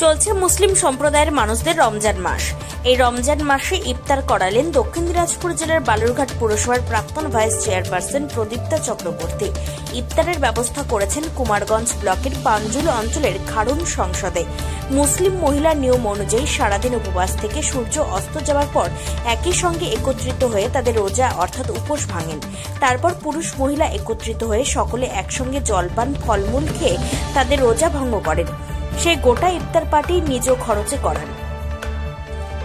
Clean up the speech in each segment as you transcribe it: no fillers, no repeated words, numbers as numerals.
চলছে মুসলিম সম্প্রদায়ের মানুষদের রমজান মাস। এই রমজান মাসে ইফতার করালেন দক্ষিণ দিনাজপুর জেলার বালুরঘাট পৌরসভার প্রাক্তন ভাইস চেয়ারপারসন প্রদীপ্তা চক্রবর্তী। ইফতারের ব্যবস্থা করেছেন কুমারগঞ্জ ব্লকের পাঞ্জুল অঞ্চলের খাড়ুন সংসদে। মুসলিম মহিলার নিয়ম অনুযায়ী সারাদিন উপবাস থেকে সূর্য অস্ত যাওয়ার পর একই সঙ্গে একত্রিত হয়ে তাদের রোজা অর্থাৎ উপোস ভাঙেন। তারপর পুরুষ মহিলা একত্রিত হয়ে সকলে একসঙ্গে জলপান ফলমূল খেয়ে তাদের রোজা ভঙ্গ করেন। সেই গোটা ইফতার পার্টি নিজ খরচে করান।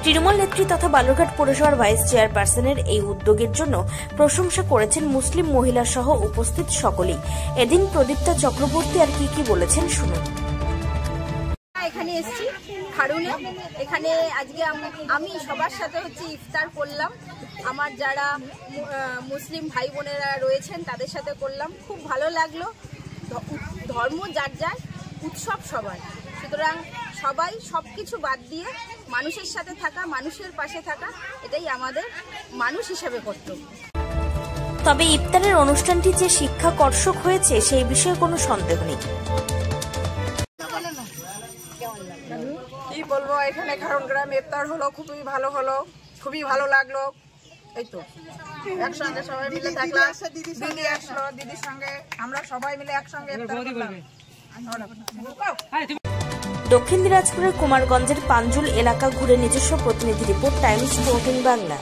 তৃণমূল নেত্রী তথা বালুরঘাট পৌরসভার ভাইস চেয়ারপারসনের এই উদ্যোগের জন্য প্রশংসা করেছেন মুসলিম মহিলা সহ উপস্থিত সকলেই। এদিন প্রদীপ্তা চক্রবর্তী আর কি বলেছেন শুনুন। এখানে এসেছি খাড়ুনে, এখানে আজকে আমি সবার সাথে ইফতার করলাম। আমার যারা মুসলিম ভাই বোনেরা রয়েছেন তাদের সাথে করলাম, খুব ভালো লাগলো। ধর্ম যার যার, উৎসব সবার, সুতরাং সবাই সবকিছু বাদ দিয়ে মানুষের সাথে থাকা, মানুষের পাশে থাকা, এটাই আমাদের মানুষ হিসেবে কর্তব্য। তবে ইফতারের অনুষ্ঠানটি যে শিক্ষাকর্ষক হয়েছে সেই বিষয়ে কোনো সন্দেহ নেই। কি বলবো, এখানে খাড়ুন গ্রামে ইফতার হলো, খুবই ভালো হলো, খুবই ভালো লাগলো। এই তো একসঙ্গে সবাই মিলে থাকলাম, দিদি আসলো, দিদির সঙ্গে আমরা সবাই মিলে একসঙ্গে ইফতার করলাম। দক্ষিণ দিনাজপুরের কুমারগঞ্জের পাঞ্জুল এলাকা ঘুরে নিজস্ব প্রতিনিধি রিপোর্ট, টাইমস 14 বাংলা।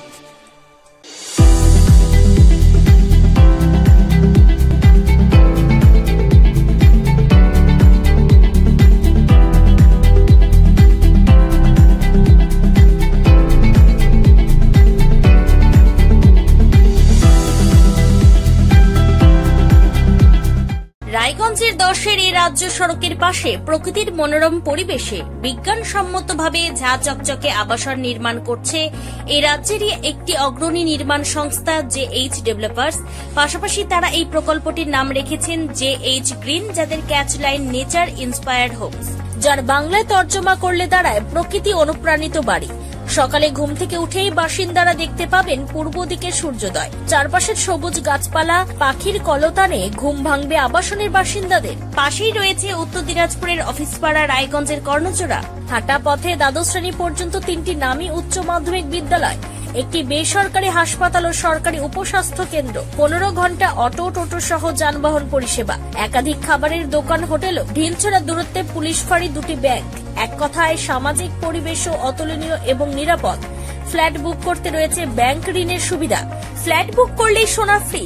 রায়গঞ্জের 10-এর এই রাজ্য সড়কের পাশে প্রকৃতির মনোরম পরিবেশে বিজ্ঞানসম্মতভাবে ঝা চকচকে আবাসন নির্মাণ করছে এই রাজ্যেরই একটি অগ্রণী নির্মাণ সংস্থা JH ডেভেলপার্স। পাশাপাশি তারা এই প্রকল্পটির নাম রেখেছেন JH গ্রিন, যাদের catch line nature inspired homes, যার বাংলায় তর্জমা করলে দাঁড়ায় প্রকৃতি অনুপ্রাণিত বাড়ি। সকালে ঘুম থেকে উঠেই বাসিন্দারা দেখতে পাবেন পূর্ব দিকে সূর্যোদয়। চারপাশের সবুজ গাছপালা, পাখির কলতানে ঘুম ভাঙবে আবাসনের বাসিন্দাদের। পাশেই রয়েছে উত্তর দিনাজপুরের অফিসপাড়া রায়গঞ্জের কর্ণচূড়া। হাঁটা পথে দ্বাদশ শ্রেণী পর্যন্ত 3টি নামী উচ্চ মাধ্যমিক বিদ্যালয়, একটি বেসরকারি হাসপাতাল ও সরকারি উপস্বাস্থ্য কেন্দ্র, 15 ঘন্টা অটো টোটো সহ যানবাহন পরিষেবা, একাধিক খাবারের দোকান, হোটেলও, ঢিলছড়া দূরত্বে পুলিশ ফাঁড়ি, 2টি ব্যাংক। এক কথায় সামাজিক পরিবেশও অতুলনীয় এবং নিরাপদ। ফ্ল্যাট বুক করতে রয়েছে ব্যাংক ঋণের সুবিধা। ফ্ল্যাট বুক করলেই সোনা ফ্রি।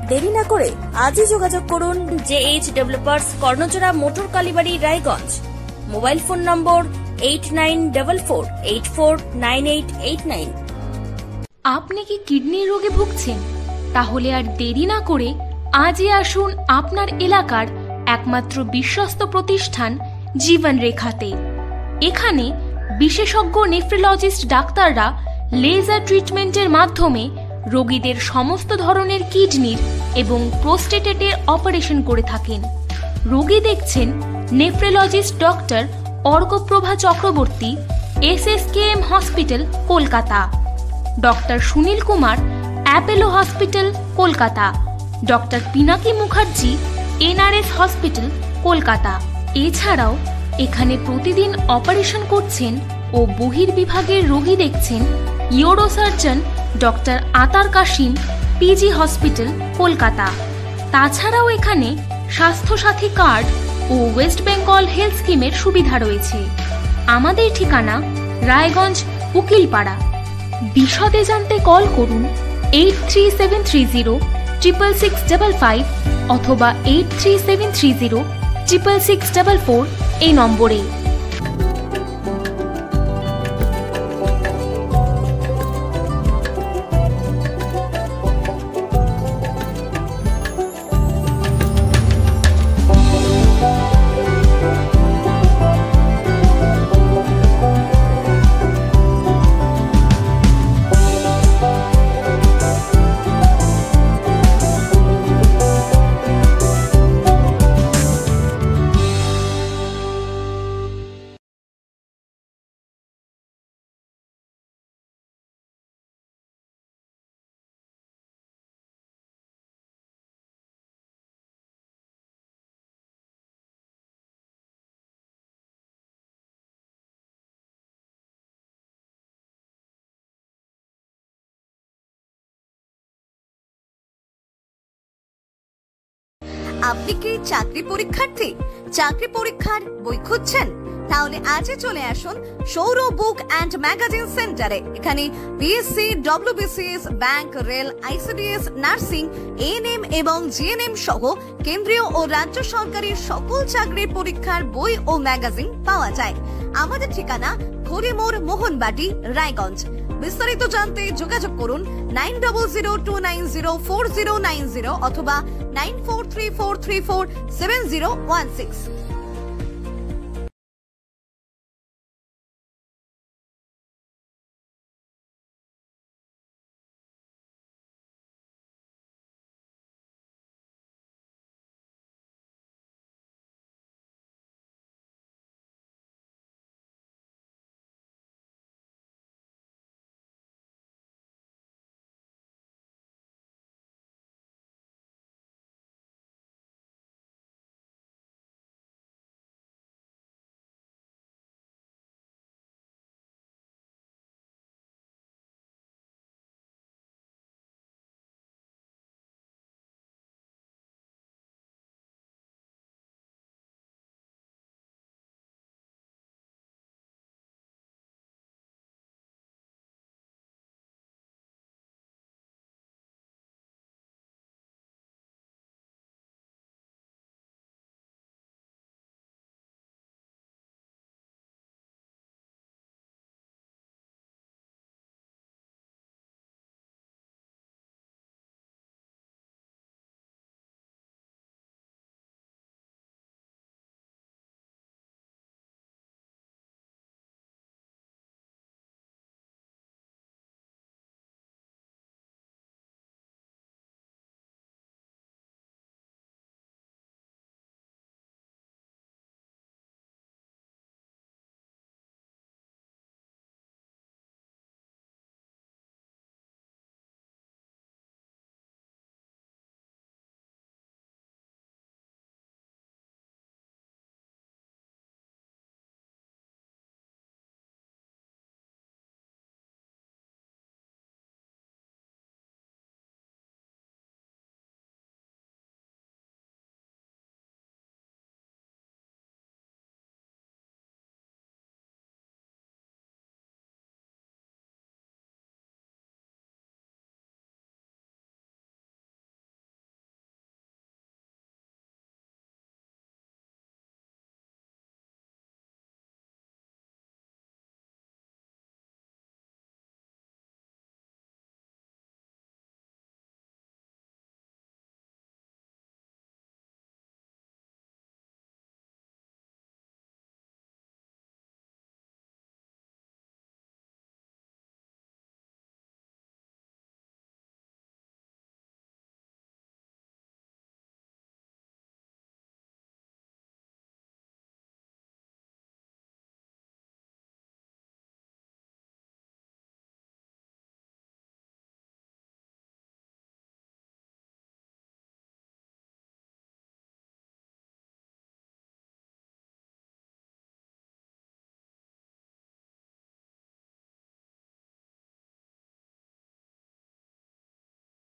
দেরি না করে আজই যোগাযোগ করুন JH developers, Karnachura, motor Kalibari, Raiganj. Mobile phone number 8944849889। আপনি কি কিডনি রোগে ভুগছেন? তাহলে আর দেরি না করে আজই আসুন আপনার এলাকার একমাত্র বিশ্বস্ত প্রতিষ্ঠান জীবন রেখাতে। এখানে বিশেষজ্ঞ নেফ্রোলজিস্ট ডাক্তাররা লেজার ট্রিটমেন্টের মাধ্যমে রোগীদের সমস্ত ধরনের কিডনির এবং প্রোস্টেটের অপারেশন করে থাকেন। রোগী দেখছেন nephrologist doctor Arkaprava Chakraborty, SSKM hospital, Kolkata. Doctor Sunil Kumar, Apollo hospital, Kolkata. ডক্টর পিনাকি মুখার্জি, NRS হসপিটাল, কলকাতা। এছাড়াও এখানে প্রতিদিন অপারেশন করছেন ও বহির্বিভাগের রোগী দেখছেন ইউরোসার্জন ডক্টর আতার কাশিম, PG হসপিটাল, কলকাতা। তাছাড়াও এখানে স্বাস্থ্যসাথী কার্ড ও ওয়েস্ট বেঙ্গল হেলথ স্কিমের সুবিধা রয়েছে। আমাদের ঠিকানা রায়গঞ্জ, উকিলপাড়া। বিশদে জানতে কল করুন 8373066655 অথবা 8373066644 এই নম্বরে। আপনি কি চাকরি পরীক্ষার্থী? চাকরি পরীক্ষার বই খুঁজছেন? তাহলে আজই চলে আসুন সৌর বুক অ্যান্ড ম্যাগাজিন সেন্টারে। এখানে BSc, WBCS, bank, rail, ICDS, nursing, ANM এবং জিএনএম সহ কেন্দ্রীয় ও রাজ্য সরকারের সকল চাকরির পরীক্ষার বই ও ম্যাগাজিন পাওয়া যায়। আমাদের ঠিকানা হরিমোড়, মোহনবাটি, রায়গঞ্জ। বিস্তারিত জানতে যোগাযোগ করুন 9002904090 অথবা 9434347016।